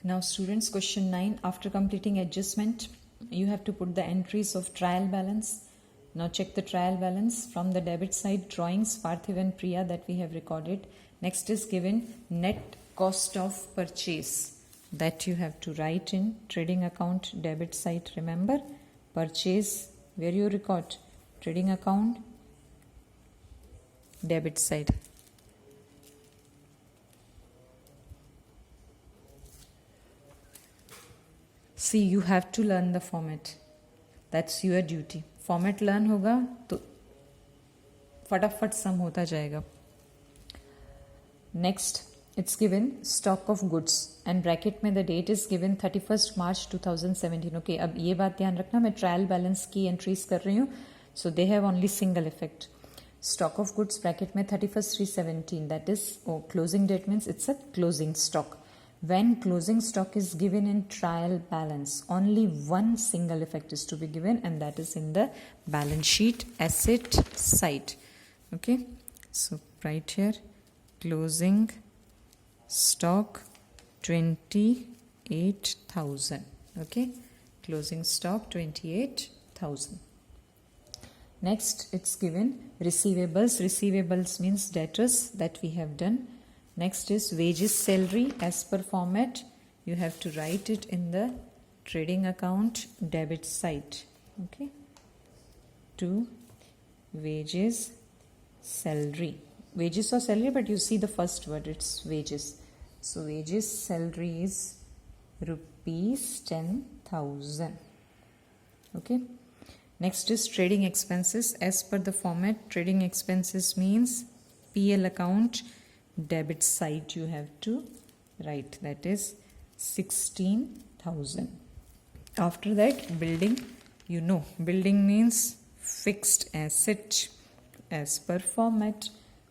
Now students, question 9, after completing adjustment, you have to put the entries of trial balance. Now check the trial balance from the debit side, drawings, Parthiv and Priya that we have recorded. Next is given net cost of purchase that you have to write in trading account debit side. Remember, purchase, where you record, trading account debit side. See, you have to learn the format. That's your duty. Format learn होगा तो फटाफट सम होता जाएगा. Next, it's given stock of goods and bracket में the date is given 31st March 2017. Okay, अब ये बात ध्यान रखना, मैं ट्रायल बैलेंस की एंट्रीज कर रही हूँ, so they have only single effect. Stock of goods bracket में 31st/3/17, that is closing date means it's a closing stock. When closing stock is given in trial balance, only one single effect is to be given, and that is in the balance sheet asset side. Okay, so right here, closing stock 28,000. Okay, closing stock 28,000. Next, it's given receivables. Receivables means debtors that we have done. Next is wages, salary. As per format, you have to write it in the trading account debit side. Okay, to wages, salary. Wages or salary, but you see the first word, it's wages. So wages, salary is rupees 10,000. Okay. Next is trading expenses. As per the format, trading expenses means PL account debit side you have to write, that is 16,000. After that, building, you know, building means fixed asset as per format.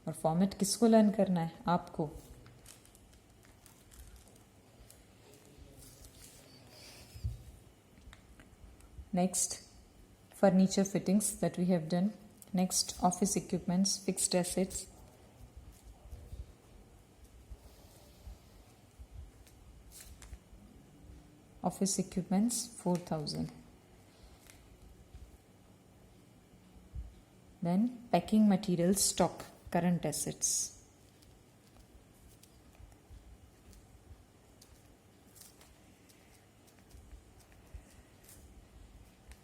और format किसको learn करना है? आपको. Next, furniture fittings that we have done. Next, office equipments, fixed assets. Office equipments 4,000. Then packing materials stock, current assets.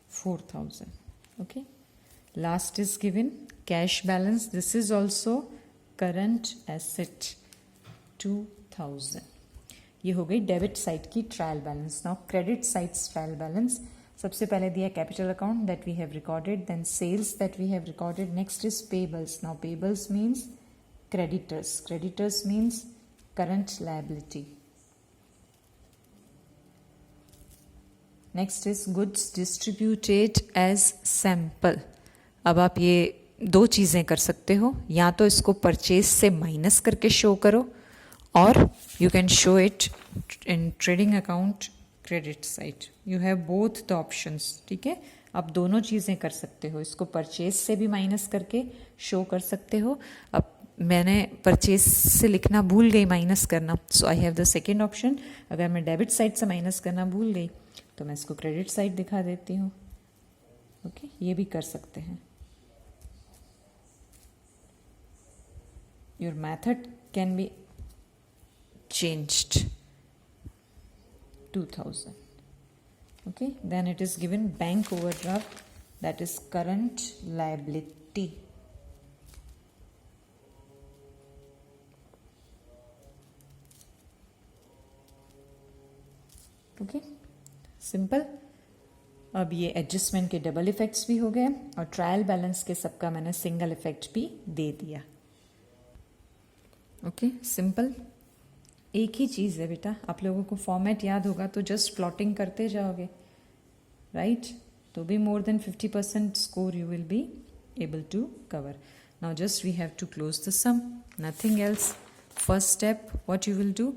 $4,000. Okay. Last is given cash balance. This is also current asset 2,000. ये हो गई debit side की trial balance. Now credit sides trial balance. सबसे पहले दिया capital account that we have recorded, then sales that we have recorded. Next is payables. Now payables means creditors. Creditors means current liability. Next is goods distributed as sample. अब आप ये दो चीज़ें कर सकते हो, या तो इसको परचेज से माइनस करके शो करो, or you can show it in trading account credit side. You have both the options. ठीक है, आप दोनों चीज़ें कर सकते हो. इसको परचेज से भी माइनस करके शो कर सकते हो. अब मैंने परचेज से लिखना भूल गई, माइनस करना, so I have the second option. अगर मैं डेबिट साइड से माइनस करना भूल गई तो मैं इसको क्रेडिट साइड दिखा देती हूँ. ओके, ये भी कर सकते हैं. Your method can be changed. 2,000. Okay, then it is given bank overdraft, that is current liability. Okay, simple. अब ये एडजस्टमेंट के डबल इफेक्ट्स भी हो गए और ट्रायल बैलेंस के सबका मैंने सिंगल इफेक्ट भी दे दिया. Okay, simple. एक ही चीज़ है बेटा, आप लोगों को फॉर्मेट याद होगा तो जस्ट प्लॉटिंग करते जाओगे, राइट? तो भी more than 50% score you will be able to cover. Now just we have to close the sum, nothing else. First step what you will do,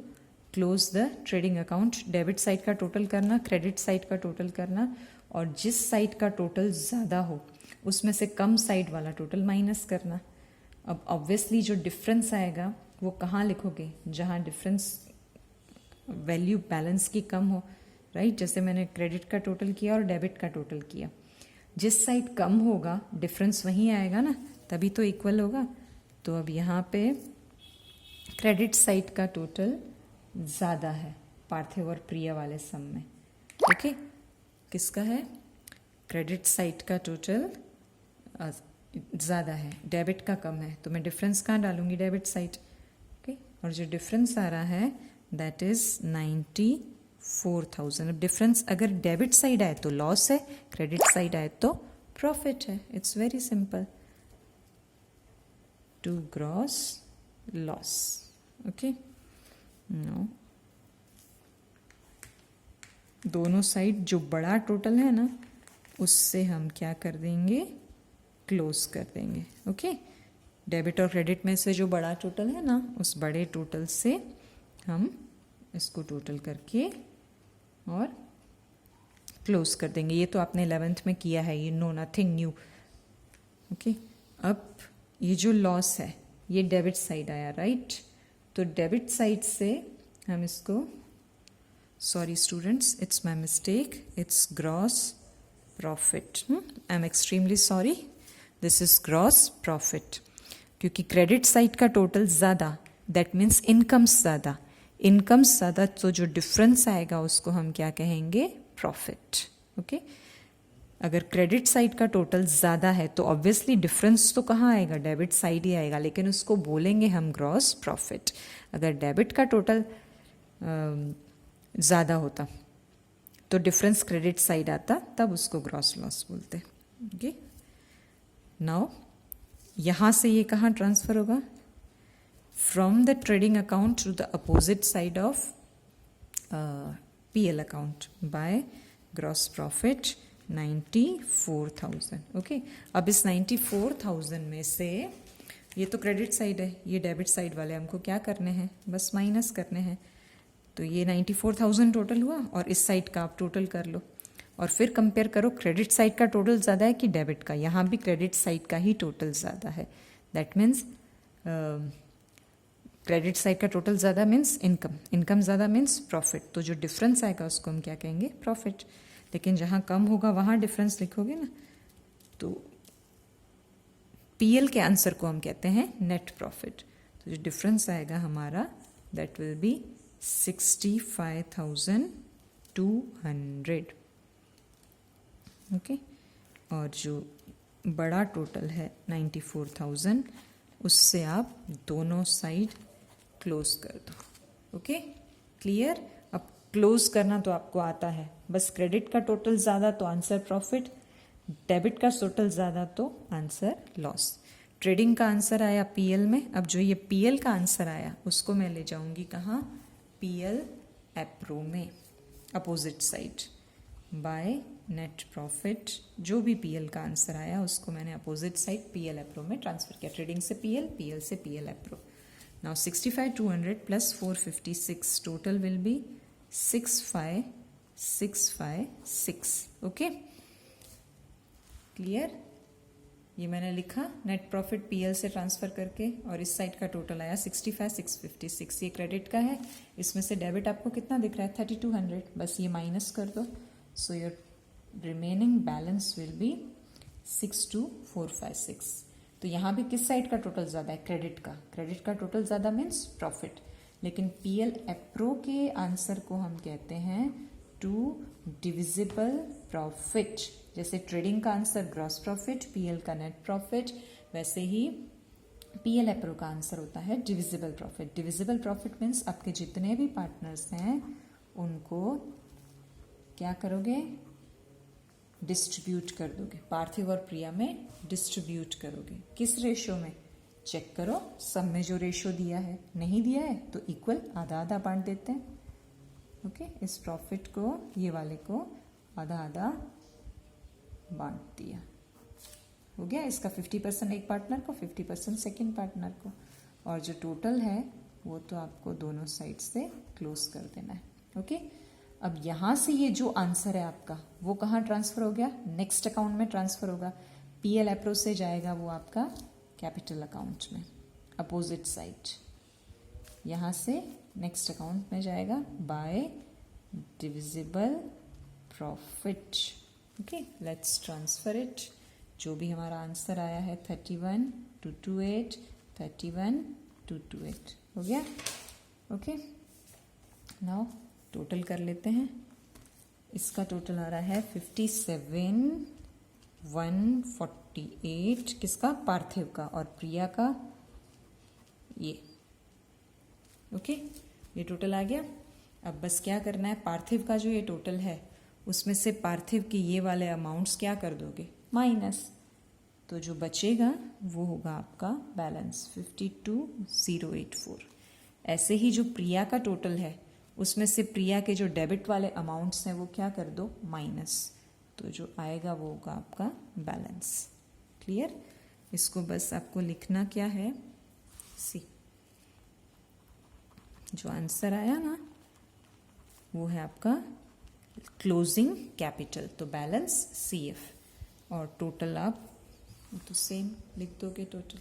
close the trading account. Debit side का total करना, credit side का total करना, और जिस side का total ज़्यादा हो उसमें से कम साइड वाला टोटल माइनस करना. अब ऑब्वियसली जो डिफरेंस आएगा वो कहाँ लिखोगे, जहाँ डिफरेंस वैल्यू बैलेंस की कम हो, राइट। जैसे मैंने क्रेडिट का टोटल किया और डेबिट का टोटल किया, जिस साइड कम होगा डिफरेंस वहीं आएगा ना, तभी तो इक्वल होगा। तो अब यहाँ पे क्रेडिट साइड का टोटल ज़्यादा है पार्थिव और प्रिया वाले सम में। ओके, किसका है? क्रेडिट साइड का टोटल ज़्यादा है, डेबिट का कम है, तो मैं डिफरेंस कहाँ डालूंगी? Debit side. ओके, और जो डिफरेंस आ रहा है दैट इज़ 94,000। अब डिफरेंस अगर डेबिट साइड आए तो लॉस है, क्रेडिट साइड आए तो प्रॉफिट है। It's very simple, to gross loss. Okay, no, दोनों साइड जो बड़ा टोटल है ना उससे हम क्या कर देंगे? क्लोज कर देंगे। ओके, डेबिट और क्रेडिट में से जो बड़ा टोटल है ना उस बड़े टोटल से हम इसको टोटल करके और क्लोज कर देंगे। ये तो आपने 11th में किया है, ये नो नथिंग न्यू। ओके, अब ये जो लॉस है ये डेबिट साइड आया, राइट। तो डेबिट साइड से हम इसको, sorry students, it's my mistake, it's gross profit. I am extremely sorry, this is gross profit. क्योंकि क्रेडिट साइड का टोटल ज़्यादा, दैट मीन्स इनकम्स ज़्यादा, इनकम्स ज़्यादा, तो जो डिफरेंस आएगा उसको हम क्या कहेंगे? प्रॉफिट। ओके, अगर क्रेडिट साइड का टोटल ज़्यादा है तो ऑब्वियसली डिफरेंस तो कहाँ आएगा? डेबिट साइड ही आएगा, लेकिन उसको बोलेंगे हम ग्रॉस प्रॉफिट। अगर डेबिट का टोटल ज़्यादा होता तो डिफरेंस क्रेडिट साइड आता, तब उसको ग्रॉस लॉस बोलते। ओके, नाउ यहाँ से ये कहाँ ट्रांसफर होगा? From the trading account to the opposite side of PL account by gross profit 94,000। ओके, अब इस 94,000 में से ये तो क्रेडिट साइड है, ये डेबिट साइड वाले हमको क्या करने हैं? बस माइनस करने हैं। तो ये 94,000 टोटल हुआ और इस साइड का आप टोटल कर लो और फिर कंपेयर करो क्रेडिट साइड का टोटल ज़्यादा है कि डेबिट का। यहाँ भी क्रेडिट साइड का ही टोटल ज़्यादा है, दैट मीन्स क्रेडिट साइड का टोटल ज़्यादा मीन्स इनकम, इनकम ज़्यादा मीन्स प्रॉफिट। तो जो डिफरेंस आएगा उसको हम क्या कहेंगे? प्रॉफिट। लेकिन जहाँ कम होगा वहाँ डिफरेंस लिखोगे ना, तो PL के आंसर को हम कहते हैं नेट प्रॉफिट। तो जो डिफरेंस आएगा हमारा दैट विल बी 65,200। ओके, और जो बड़ा टोटल है 94,000 उससे आप दोनों साइड क्लोज कर दो। Okay, clear. अब क्लोज करना तो आपको आता है, बस क्रेडिट का टोटल ज़्यादा तो आंसर प्रॉफिट, डेबिट का टोटल ज़्यादा तो आंसर लॉस। ट्रेडिंग का आंसर आया PL में। अब जो ये PL का आंसर आया उसको मैं ले जाऊंगी कहाँ? PL एप्रो में, opposite side by net profit. जो भी PL का आंसर आया उसको मैंने अपोजिट साइड PL एप्रो में ट्रांसफर किया। ट्रेडिंग से PL, PL से PL appro. Now 65,200 plus 456 total will be 65,656। Okay, clear. ये मैंने लिखा नेट प्रॉफिट PL से ट्रांसफर करके, और इस साइड का टोटल आया 65,656। ये क्रेडिट का है, इसमें से डेबिट आपको कितना दिख रहा है? 3,200। बस ये माइनस कर दो, so your remaining balance will be 62,456। तो यहाँ भी किस साइड का टोटल ज़्यादा है? क्रेडिट का। क्रेडिट का टोटल ज़्यादा मीन्स प्रॉफिट, लेकिन PL एप्रो के आंसर को हम कहते हैं टू डिविजिबल प्रॉफिट। जैसे ट्रेडिंग का आंसर ग्रॉस प्रॉफिट, PL का नेट प्रॉफिट, वैसे ही PL एप्रो का आंसर होता है divisible profit. Divisible profit means आपके जितने भी पार्टनर्स हैं उनको क्या करोगे? डिस्ट्रीब्यूट कर दोगे। पार्थिव और प्रिया में डिस्ट्रीब्यूट करोगे। किस रेशो में? चेक करो, सब में जो रेशो दिया है, नहीं दिया है तो इक्वल आधा आधा बांट देते हैं। ओके, इस प्रॉफिट को, ये वाले को आधा आधा बांट दिया, हो गया। इसका 50% एक पार्टनर को, 50% सेकेंड पार्टनर को, और जो टोटल है वो तो आपको दोनों साइड से क्लोज कर देना है। ओके, अब यहाँ से ये जो आंसर है आपका वो कहाँ ट्रांसफर हो गया? नेक्स्ट अकाउंट में ट्रांसफर होगा। PL एप्रो से जाएगा वो आपका कैपिटल अकाउंट में, अपोजिट साइड। यहाँ से नेक्स्ट अकाउंट में जाएगा bye divisible profit. Okay, let's transfer it. जो भी हमारा आंसर आया है 31,228, 31,228 हो गया। ओके, नाउ टोटल कर लेते हैं। इसका टोटल आ रहा है 57,148, किसका? पार्थिव का, और प्रिया का ये। ओके, ये टोटल आ गया। अब बस क्या करना है, पार्थिव का जो ये टोटल है उसमें से पार्थिव के ये वाले अमाउंट्स क्या कर दोगे? माइनस। तो जो बचेगा वो होगा आपका बैलेंस 52,084। ऐसे ही जो प्रिया का टोटल है उसमें से प्रिया के जो डेबिट वाले अमाउंट्स हैं वो क्या कर दो? माइनस। तो जो आएगा वो होगा आपका बैलेंस। क्लियर? इसको बस आपको लिखना क्या है, सी, जो आंसर आया ना वो है आपका क्लोजिंग कैपिटल, तो बैलेंस CF, और टोटल आप तो सेम लिख दोगे टोटल,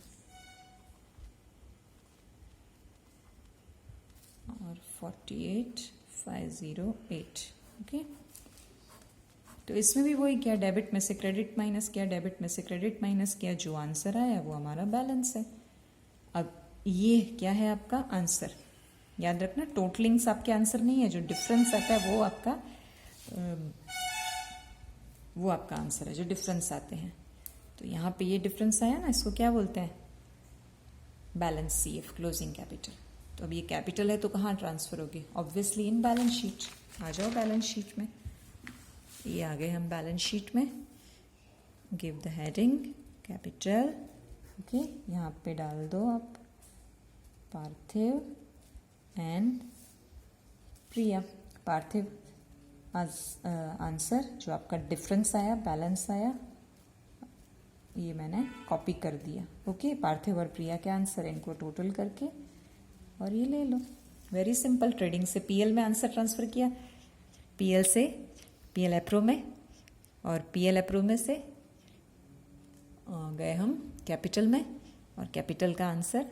और 48,508। ओके, तो इसमें भी वही किया, डेबिट में से क्रेडिट माइनस किया, डेबिट में से क्रेडिट माइनस किया, जो आंसर आया वो हमारा बैलेंस है। अब ये क्या है आपका आंसर? याद रखना, टोटलिंग्स आपके आंसर नहीं है, जो डिफरेंस आता है वो आपका आंसर है, जो डिफरेंस आते हैं। तो यहाँ पे ये डिफरेंस आया ना, इसको क्या बोलते हैं? Balance CF, closing capital. तो अब ये कैपिटल है तो कहाँ ट्रांसफर होगी? Obviously in balance sheet. आ जाओ बैलेंस शीट में, ये आ गए हम बैलेंस शीट में। Give the heading capital. Okay, यहाँ पे डाल दो आप पार्थिव एंड प्रिया। पार्थिव आंसर जो आपका डिफरेंस आया, बैलेंस आया, ये मैंने कॉपी कर दिया। ओके, पार्थिव और प्रिया के आंसर, इनको टोटल करके और ये ले लो। Very simple. ट्रेडिंग से PL में आंसर ट्रांसफर किया, PL से PL एप्रो में, और PL एप्रो में से गए हम कैपिटल में, और कैपिटल का आंसर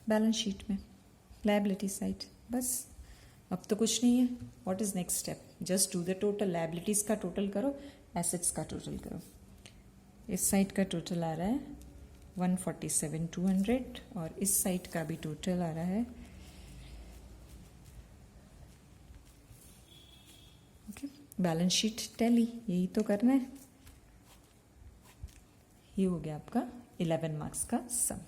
बैलेंस शीट में, लायबिलिटी साइड। बस, अब तो कुछ नहीं है। What is next step? Just do the total. Liabilities का टोटल करो, एसेट्स का टोटल करो। इस साइड का टोटल आ रहा है 147,200, और इस साइड का भी टोटल आ रहा है ओके। बैलेंस शीट टैली, यही तो करना है। ये हो गया आपका 11 मार्क्स का सम।